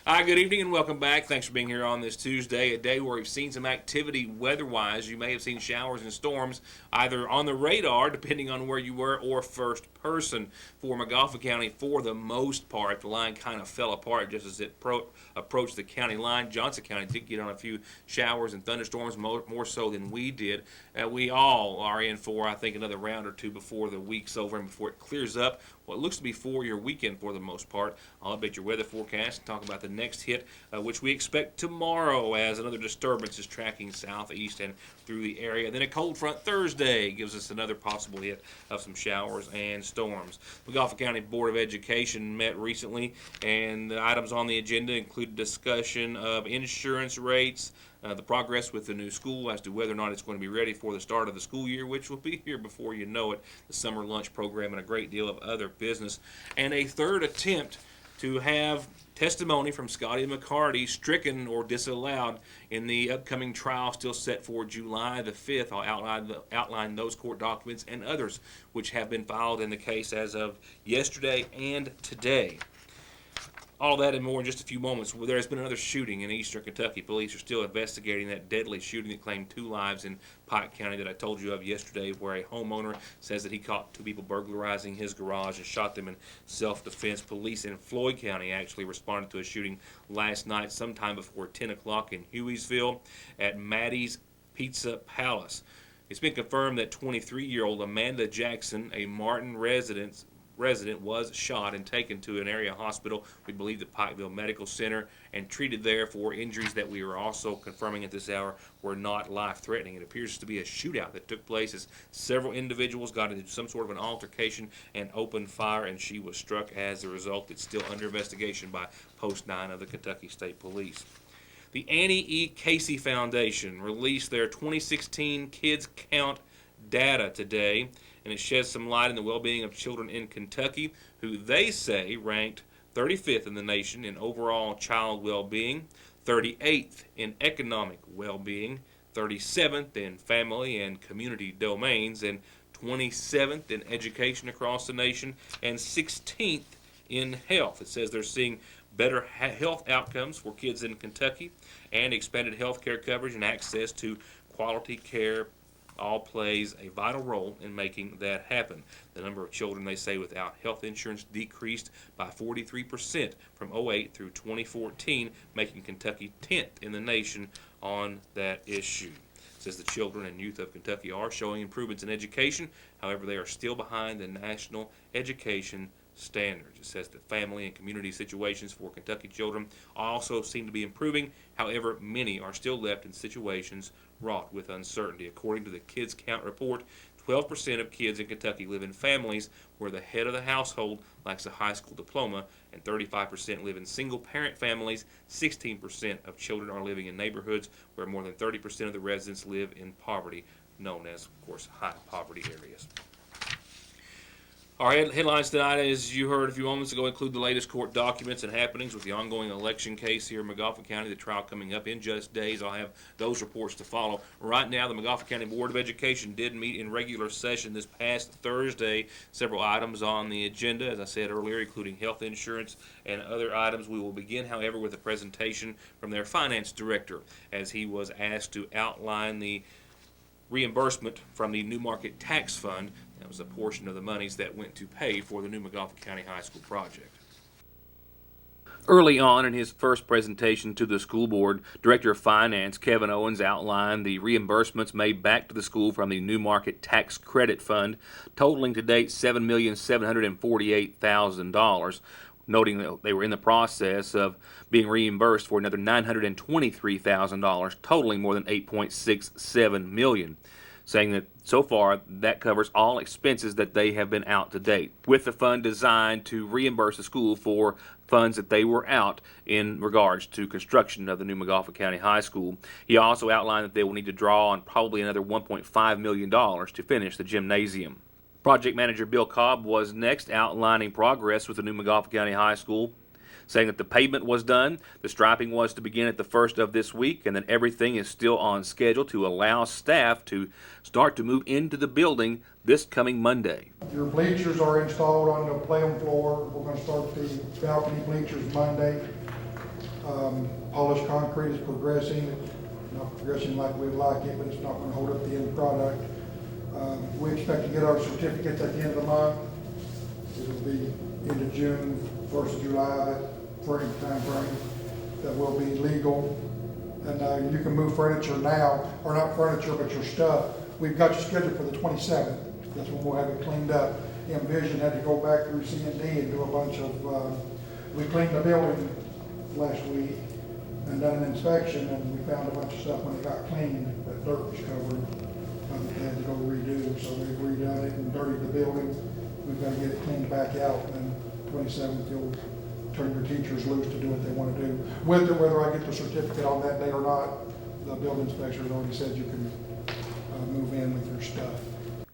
Hi, good evening and welcome back. Thanks for being here on this Tuesday, a day where we've seen some activity weather-wise. You may have seen showers and storms either on the radar, depending on where you were, or first person for Montgomery County for the most part. The line kind of fell apart just as it approached the county line. Johnson County did get on a few showers and thunderstorms, more so than we did. We all are in for, I think, another round or two before the week's over and before it clears up. What looks to be for your weekend for the most part. I'll update your weather forecast and talk about the next hit, which we expect tomorrow as another disturbance is tracking southeast and through the area. Then a cold front Thursday gives us another possible hit of some showers and storms. The Montgomery County Board of Education met recently, and the items on the agenda include discussion of insurance rates, the progress with the new school as to whether or not it's going to be ready for the start of the school year, which will be here before you know it, the summer lunch program, and a great deal of other business. And a third attempt to have testimony from Scotty McCarty stricken or disallowed in the upcoming trial still set for July the 5th. I'll outline those court documents and others which have been filed in the case as of yesterday and today. All that and more in just a few moments. There has been another shooting in eastern Kentucky. Police are still investigating that deadly shooting that claimed 2 lives in Pike County that I told you of yesterday, where a homeowner says that he caught 2 people burglarizing his garage and shot them in self-defense. Police in Floyd County actually responded to a shooting last night sometime before 10 o'clock in Hueysville at Maddie's Pizza Palace. It's been confirmed that 23-year-old Amanda Jackson, a Martin resident, was shot and taken to an area hospital, we believe the Pikeville Medical Center, and treated there for injuries that we are also confirming at this hour were not life-threatening. It appears to be a shootout that took place as several individuals got into some sort of an altercation and opened fire, and she was struck as a result. It's still under investigation by Post 9 of the Kentucky State Police. The Annie E. Casey Foundation released their 2016 Kids Count data today, and it sheds some light on the well-being of children in Kentucky, who they say ranked 35th in the nation in overall child well-being, 38th in economic well-being, 37th in family and community domains, and 27th in education across the nation, and 16th in health. It says they're seeing better health outcomes for kids in Kentucky and expanded health care coverage and access to quality care all plays a vital role in making that happen. The number of children, they say, without health insurance decreased by 43% from 2008 through 2014, making Kentucky 10th in the nation on that issue. It says the children and youth of Kentucky are showing improvements in education. However, they are still behind the national education standards. It says that family and community situations for Kentucky children also seem to be improving. However, many are still left in situations wrought with uncertainty. According to the Kids Count report, 12% of kids in Kentucky live in families where the head of the household lacks a high school diploma, and 35% live in single-parent families. 16% of children are living in neighborhoods where more than 30% of the residents live in poverty, known as, of course, high poverty areas. Our headlines tonight, as you heard a few moments ago, include the latest court documents and happenings with the ongoing election case here in Montgomery County, the trial coming up in just days. I'll have those reports to follow. Right now, the Montgomery County Board of Education did meet in regular session this past Thursday. Several items on the agenda, as I said earlier, including health insurance and other items. We will begin, however, with a presentation from their finance director, as he was asked to outline the reimbursement from the New Market Tax Fund. That was a portion of the monies that went to pay for the new Montgomery County High School project. Early on in his first presentation to the school board, Director of Finance Kevin Owens outlined the reimbursements made back to the school from the New Market Tax Credit Fund, totaling to date $7,748,000, noting that they were in the process of being reimbursed for another $923,000, totaling more than $8.67 million. Saying that so far that covers all expenses that they have been out to date, with the fund designed to reimburse the school for funds that they were out in regards to construction of the new Montgomery County High School. He also outlined that they will need to draw on probably another $1.5 million to finish the gymnasium. Project Manager Bill Cobb was next, outlining progress with the new Montgomery County High School, saying that the pavement was done, the striping was to begin at the first of this week, and that everything is still on schedule to allow staff to start to move into the building this coming Monday. Your bleachers are installed on the playing floor. We're going to start the balcony bleachers Monday. Polished concrete is progressing, not progressing like we'd like it, but it's not going to hold up the end product. We expect to get our certificates at the end of the month. It'll be end of June, 1st of July, that time frame that will be legal. And you can move furniture now, or not furniture, but your stuff. We've got you scheduled for the 27th. That's when we'll have it cleaned up. Envision had to go back through C&D and do a bunch of, we cleaned the building last week and done an inspection, and we found a bunch of stuff when it got cleaned, that dirt was covered. They had to go redo, so they've redone it and dirtied the building. We've got to get it cleaned back out, and 27th you'll turn your teachers loose to do what they want to do. Whether I get the certificate on that day or not, the building inspector has already said you can move in with your stuff.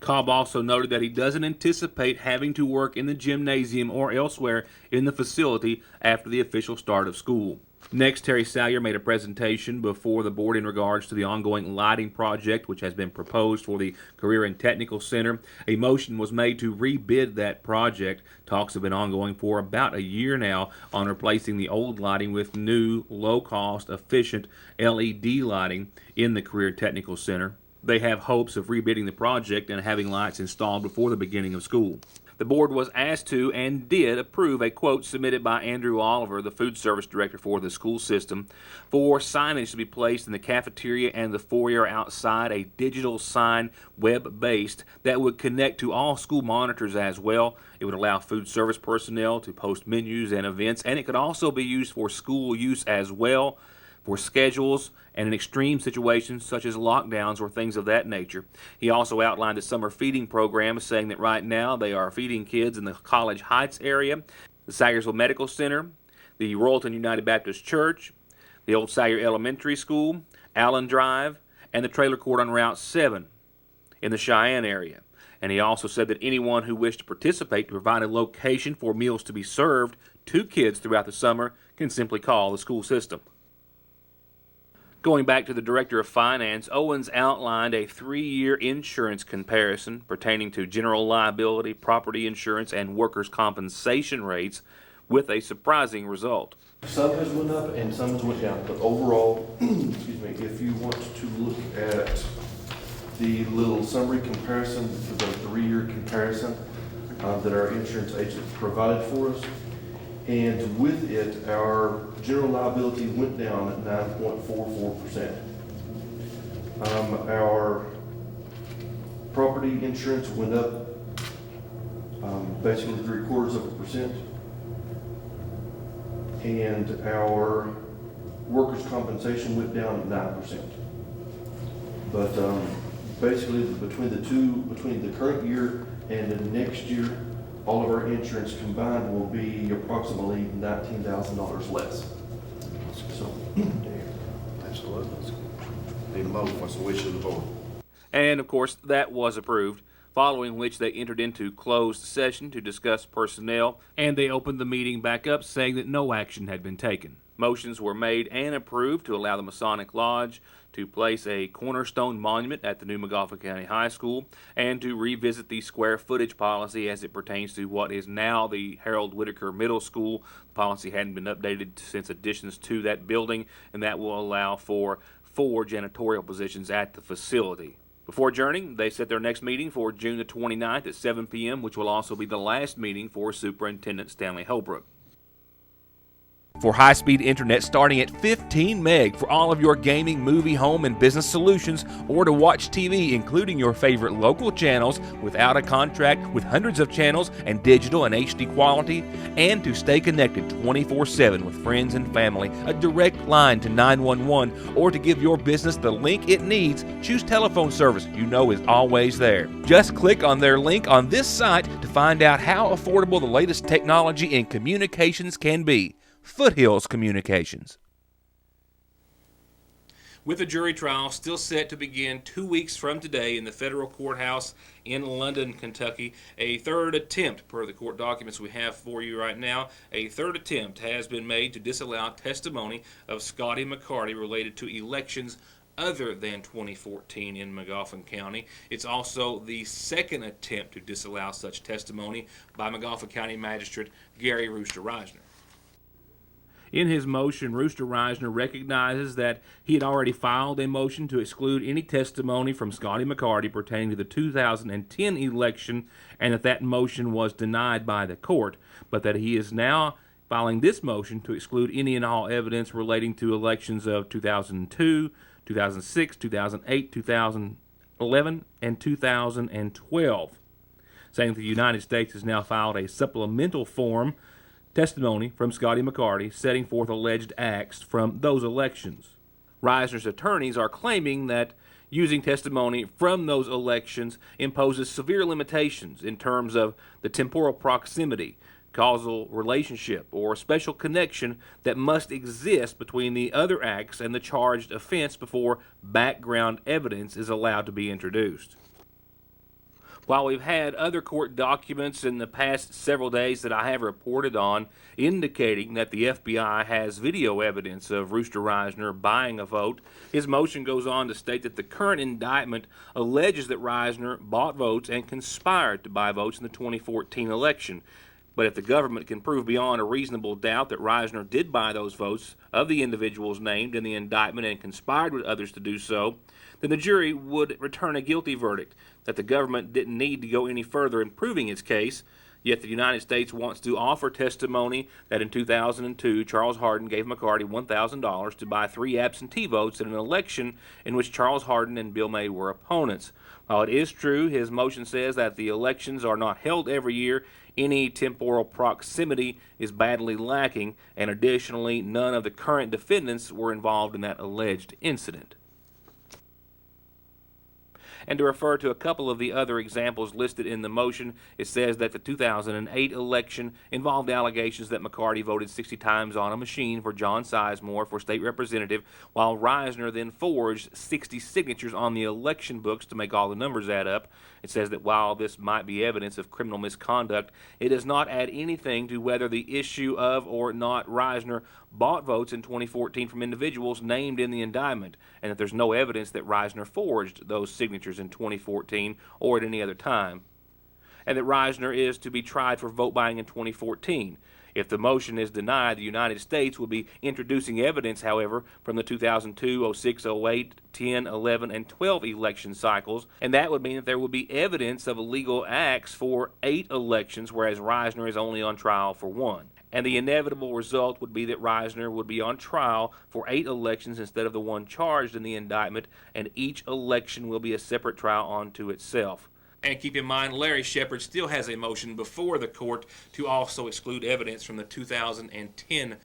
Cobb also noted that he doesn't anticipate having to work in the gymnasium or elsewhere in the facility after the official start of school. Next, Terry Salyer made a presentation before the board in regards to the ongoing lighting project which has been proposed for the Career and Technical Center. A motion was made to rebid that project. Talks have been ongoing for about a year now on replacing the old lighting with new, low-cost, efficient LED lighting in the Career Technical Center. They have hopes of rebidding the project and having lights installed before the beginning of school. The board was asked to and did approve a quote submitted by Andrew Oliver, the food service director for the school system, for signage to be placed in the cafeteria and the foyer outside, a digital sign, web-based, that would connect to all school monitors as well. It would allow food service personnel to post menus and events, and it could also be used for school use as well, for schedules and in extreme situations such as lockdowns or things of that nature. He also outlined a summer feeding program, saying that right now they are feeding kids in the College Heights area, the Sayersville Medical Center, the Royalton United Baptist Church, the Old Sayer Elementary School, Allen Drive, and the trailer court on Route 7 in the Cheyenne area. And he also said that anyone who wished to participate to provide a location for meals to be served to kids throughout the summer can simply call the school system. Going back to the Director of Finance, Owens outlined a 3-year insurance comparison pertaining to general liability, property insurance, and workers' compensation rates with a surprising result. Some has went up and some has went down, but overall, excuse me, if you want to look at the little summary comparison, the 3-year comparison that our insurance agent provided for us, and with it, our general liability went down at 9.44%. Our property insurance went up basically 0.75%, and our workers' compensation went down at 9%. But basically, between the current year and the next year, all of our insurance combined will be approximately $19,000 less. So, Absolutely. Need a motion. What's the wish of the board? And of course, that was approved, following which they entered into closed session to discuss personnel, and they opened the meeting back up, saying that no action had been taken. Motions were made and approved to allow the Masonic Lodge to place a cornerstone monument at the new Magawa County High School and to revisit the square footage policy as it pertains to what is now the Harold Whitaker Middle School. The policy hadn't been updated since additions to that building, and that will allow for 4 janitorial positions at the facility. Before adjourning, they set their next meeting for June the 29th at 7 p.m., which will also be the last meeting for Superintendent Stanley Holbrook. For high-speed internet starting at 15 meg for all of your gaming, movie, home, and business solutions, or to watch TV, including your favorite local channels without a contract, with hundreds of channels and digital and HD quality, and to stay connected 24/7 with friends and family, a direct line to 911, or to give your business the link it needs, choose telephone service you know is always there. Just click on their link on this site to find out how affordable the latest technology in communications can be. Foothills Communications. With the jury trial still set to begin 2 weeks from today in the federal courthouse in London, Kentucky, a third attempt, per the court documents we have for you right now, a third attempt has been made to disallow testimony of Scotty McCarty related to elections other than 2014 in Magawa County. It's also the second attempt to disallow such testimony by Magawa County Magistrate Gary Rooster Reisner. In his motion, Rooster Reisner recognizes that he had already filed a motion to exclude any testimony from Scotty McCarty pertaining to the 2010 election, and that motion was denied by the court, but that he is now filing this motion to exclude any and all evidence relating to elections of 2002, 2006, 2008, 2011, and 2012, saying that the United States has now filed a supplemental form testimony from Scotty McCarty setting forth alleged acts from those elections. Reisner's attorneys are claiming that using testimony from those elections imposes severe limitations in terms of the temporal proximity, causal relationship, or special connection that must exist between the other acts and the charged offense before background evidence is allowed to be introduced. While we've had other court documents in the past several days that I have reported on indicating that the FBI has video evidence of Rooster Reisner buying a vote, his motion goes on to state that the current indictment alleges that Reisner bought votes and conspired to buy votes in the 2014 election. But if the government can prove beyond a reasonable doubt that Reisner did buy those votes of the individuals named in the indictment and conspired with others to do so, then the jury would return a guilty verdict, that the government didn't need to go any further in proving its case. Yet the United States wants to offer testimony that in 2002 Charles Hardin gave McCarty $1,000 to buy 3 absentee votes in an election in which Charles Hardin and Bill May were opponents. While it is true his motion says that the elections are not held every year, any temporal proximity is badly lacking, and additionally none of the current defendants were involved in that alleged incident. And to refer to a couple of the other examples listed in the motion, it says that the 2008 election involved allegations that McCarty voted 60 times on a machine for John Sizemore for state representative, while Reisner then forged 60 signatures on the election books to make all the numbers add up. It says that while this might be evidence of criminal misconduct, it does not add anything to whether the issue of or not Reisner bought votes in 2014 from individuals named in the indictment, and that there's no evidence that Reisner forged those signatures in 2014 or at any other time, and that Reisner is to be tried for vote buying in 2014. If the motion is denied, the United States will be introducing evidence, however, from the 2002, 06, 08, 10, 11, and 12 election cycles, and that would mean that there would be evidence of illegal acts for 8 elections, whereas Reisner is only on trial for 1. And the inevitable result would be that Reisner would be on trial for 8 elections instead of the one charged in the indictment, and each election will be a separate trial unto itself. And keep in mind, Larry Shepard still has a motion before the court to also exclude evidence from the 2010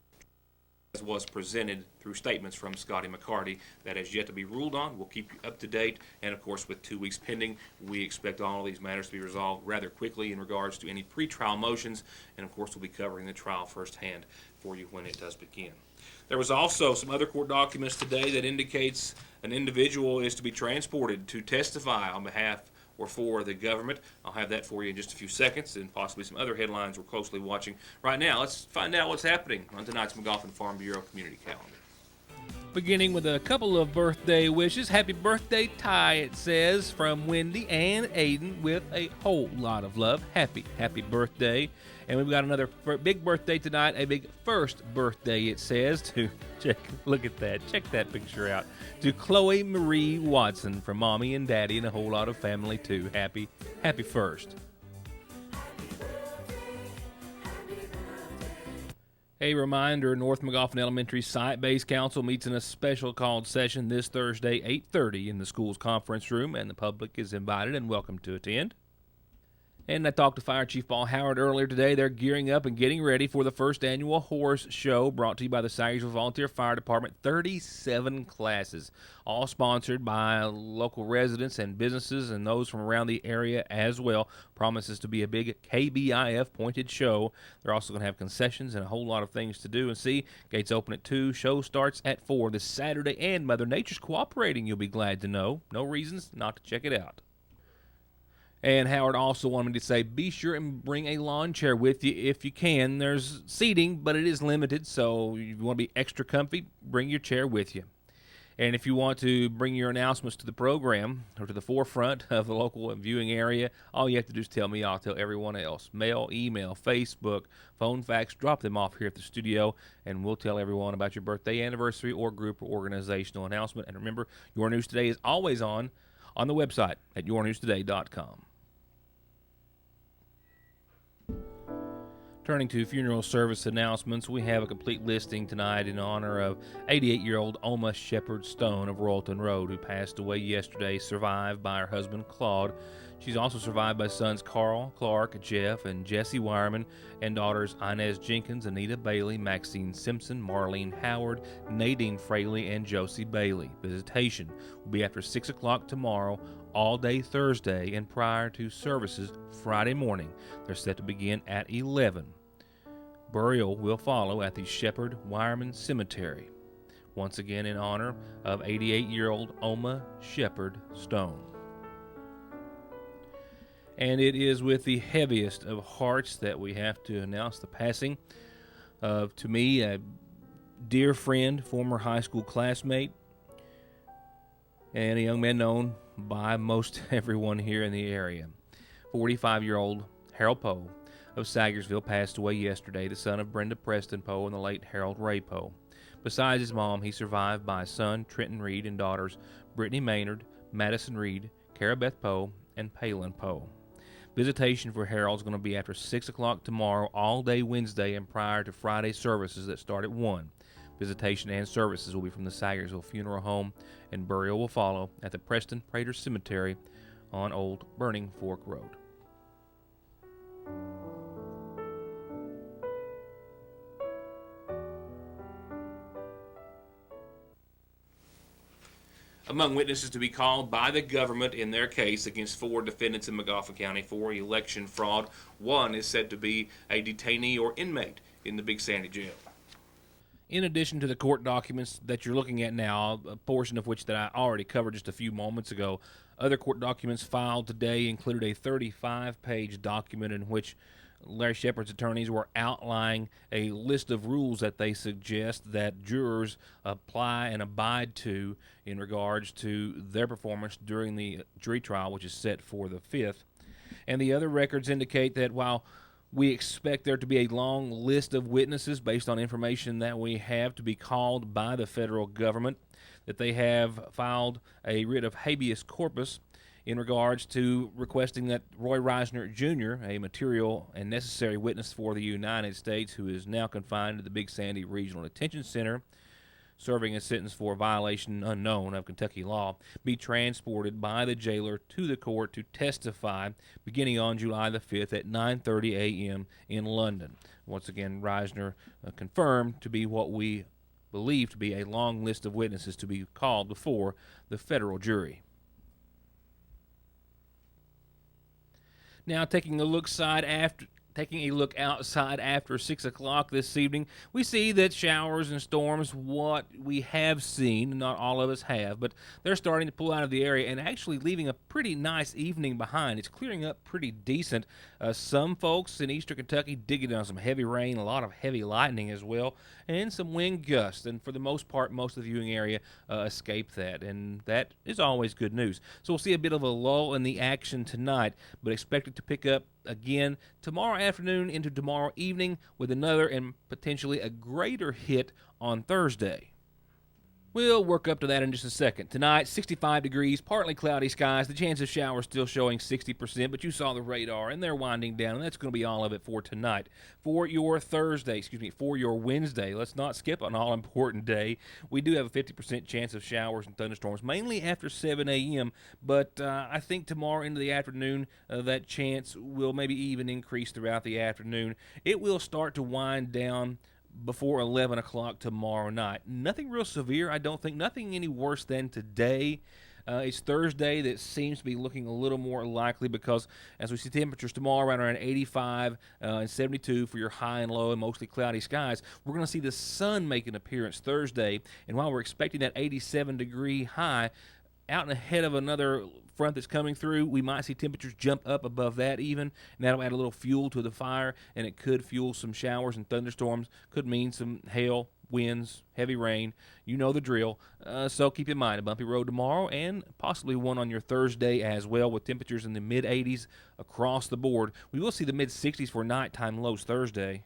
as was presented through statements from Scotty McCarty. That has yet to be ruled on. We'll keep you up to date, and of course with 2 weeks pending, we expect all of these matters to be resolved rather quickly in regards to any pretrial motions, and of course we'll be covering the trial firsthand for you when it does begin. There was also some other court documents today that indicates an individual is to be transported to testify on behalf or for the government. I'll have that for you in just a few seconds, and possibly some other headlines we're closely watching. Right now, let's find out what's happening on tonight's McGoffin Farm Bureau Community Calendar. Beginning with a couple of birthday wishes. Happy birthday, Ty, it says, from Wendy and Aiden with a whole lot of love. Happy birthday. And we've got another big birthday tonight, a big first birthday, it says, to look at that, check that picture out, to Chloe Marie Watson from Mommy and Daddy and a whole lot of family, too. Happy first. A reminder, North McGoffin Elementary Site-Based Council meets in a special called session this Thursday, 8:30 in the school's conference room, and the public is invited and welcome to attend. And I talked to Fire Chief Paul Howard earlier today. They're gearing up and getting ready for the first annual horse show brought to you by the Sagersville Volunteer Fire Department. 37 classes, all sponsored by local residents and businesses and those from around the area as well. Promises to be a big KBIF-pointed show. They're also going to have concessions and a whole lot of things to do and see. Gates open at 2. Show starts at 4 this Saturday, and Mother Nature's cooperating, you'll be glad to know. No reasons not to check it out. And Howard also wanted me to say, be sure and bring a lawn chair with you if you can. There's seating, but it is limited, so if you want to be extra comfy, bring your chair with you. And if you want to bring your announcements to the program or to the forefront of the local viewing area, all you have to do is tell me. I'll tell everyone else. Mail, email, Facebook, phone, fax, drop them off here at the studio, and we'll tell everyone about your birthday, anniversary, or group or organizational announcement. And remember, Your News Today is always on the website at yournewstoday.com. Turning to funeral service announcements, we have a complete listing tonight in honor of 88-year-old Oma Shepherd Stone of Royalton Road, who passed away yesterday, survived by her husband Claude. She's also survived by sons Carl, Clark, Jeff, and Jesse Wireman, and daughters Inez Jenkins, Anita Bailey, Maxine Simpson, Marlene Howard, Nadine Fraley, and Josie Bailey. Visitation will be after 6 o'clock tomorrow, all day Thursday, and prior to services Friday morning. They're set to begin at 11. Burial will follow at the Shepherd Wireman Cemetery, once again in honor of 88-year-old Oma Shepherd Stone. And it is with the heaviest of hearts that we have to announce the passing of, to me, a dear friend, former high school classmate, and a young man known by most everyone here in the area. 45-year-old Harold Poe of Sagersville passed away yesterday, the son of Brenda Preston Poe and the late Harold Ray Poe. Besides his mom, he's survived by son Trenton Reed and daughters Brittany Maynard, Madison Reed, Cara Beth Poe, and Palin Poe. Visitation for Harold's going to be after 6 o'clock tomorrow, all day Wednesday, and prior to Friday services that start at 1. Visitation and services will be from the Sagersville Funeral Home, and burial will follow at the Preston Prater Cemetery on Old Burning Fork Road. Among witnesses to be called by the government in their case against 4 defendants in McGoffin County for election fraud, one is said to be a detainee or inmate in the Big Sandy Jail. In addition to the court documents that you're looking at now, a portion of which that I already covered just a few moments ago, other court documents filed today included a 35-page document in which Larry Shepard's attorneys were outlining a list of rules that they suggest that jurors apply and abide to in regards to their performance during the jury trial, which is set for the 5th. And the other records indicate that while we expect there to be a long list of witnesses based on information that we have to be called by the federal government, that they have filed a writ of habeas corpus in regards to requesting that Roy Reisner Jr., a material and necessary witness for the United States who is now confined to the Big Sandy Regional Detention Center, serving a sentence for a violation unknown of Kentucky law, be transported by the jailer to the court to testify beginning on July the 5th at 9:30 a.m. in London. Once again, Reisner confirmed to be what we believe to be a long list of witnesses to be called before the federal jury. Now, taking a look outside after 6 o'clock this evening, we see that showers and storms, what we have seen, not all of us have, but they're starting to pull out of the area and actually leaving a pretty nice evening behind. It's clearing up pretty decent. Some folks in eastern Kentucky did get on some heavy rain, a lot of heavy lightning as well, and some wind gusts. And for the most part, most of the viewing area escaped that, and that is always good news. So we'll see a bit of a lull in the action tonight, but expect it to pick up again tomorrow afternoon into tomorrow evening with another and potentially a greater hit on Thursday. We'll work up to that in just a second. Tonight, 65 degrees, partly cloudy skies. The chance of showers still showing 60%, but you saw the radar, and they're winding down, and that's going to be all of it for tonight. For your Wednesday, let's not skip an all-important day. We do have a 50% chance of showers and thunderstorms, mainly after 7 a.m., but I think tomorrow into the afternoon, that chance will maybe even increase throughout the afternoon. It will start to wind down before 11 o'clock tomorrow night. Nothing real severe, I don't think. Nothing any worse than today. It's Thursday that seems to be looking a little more likely because as we see temperatures tomorrow around 85 and 72 for your high and low and mostly cloudy skies, we're going to see the sun make an appearance Thursday. And while we're expecting that 87-degree high, out and ahead of another front that's coming through, we might see temperatures jump up above that even, and that'll add a little fuel to the fire, and it could fuel some showers and thunderstorms, could mean some hail, winds, heavy rain. You know the drill. So keep in mind a bumpy road tomorrow and possibly one on your Thursday as well, with temperatures in the mid-80s across the board. We will see the mid-60s for nighttime lows Thursday.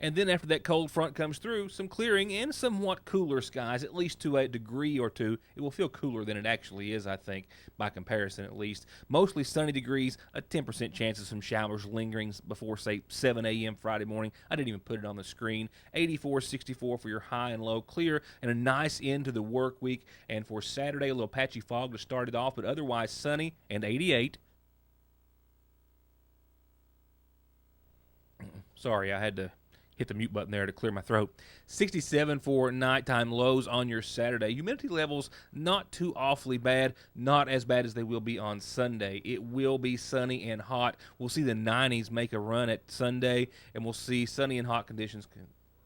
And then after that cold front comes through, some clearing and somewhat cooler skies, at least to a degree or two. It will feel cooler than it actually is, I think, by comparison at least. Mostly sunny degrees, a 10% chance of some showers lingering before, say, 7 a.m. Friday morning. I didn't even put it on the screen. 84, 64 for your high and low, clear, and a nice end to the work week. And for Saturday, a little patchy fog to start it off, but otherwise sunny and 88. Sorry, I had to hit the mute button there to clear my throat. 67 for nighttime lows on your Saturday. Humidity levels not too awfully bad, not as bad as they will be on Sunday. It will be sunny and hot. We'll see the 90s make a run at Sunday, and we'll see sunny and hot conditions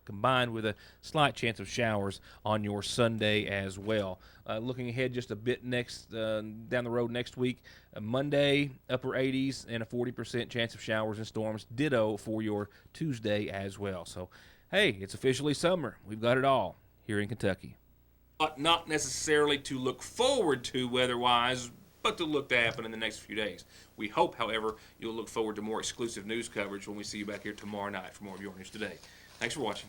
combined with a slight chance of showers on your Sunday as well. Looking ahead just a bit down the road next week, Monday, upper 80s and a 40% chance of showers and storms. Ditto for your Tuesday as well. So, hey, it's officially summer. We've got it all here in Kentucky. Not necessarily to look forward to weather-wise, but to look to happen in the next few days. We hope, however, you'll look forward to more exclusive news coverage when we see you back here tomorrow night for more of Your News Today. Thanks for watching.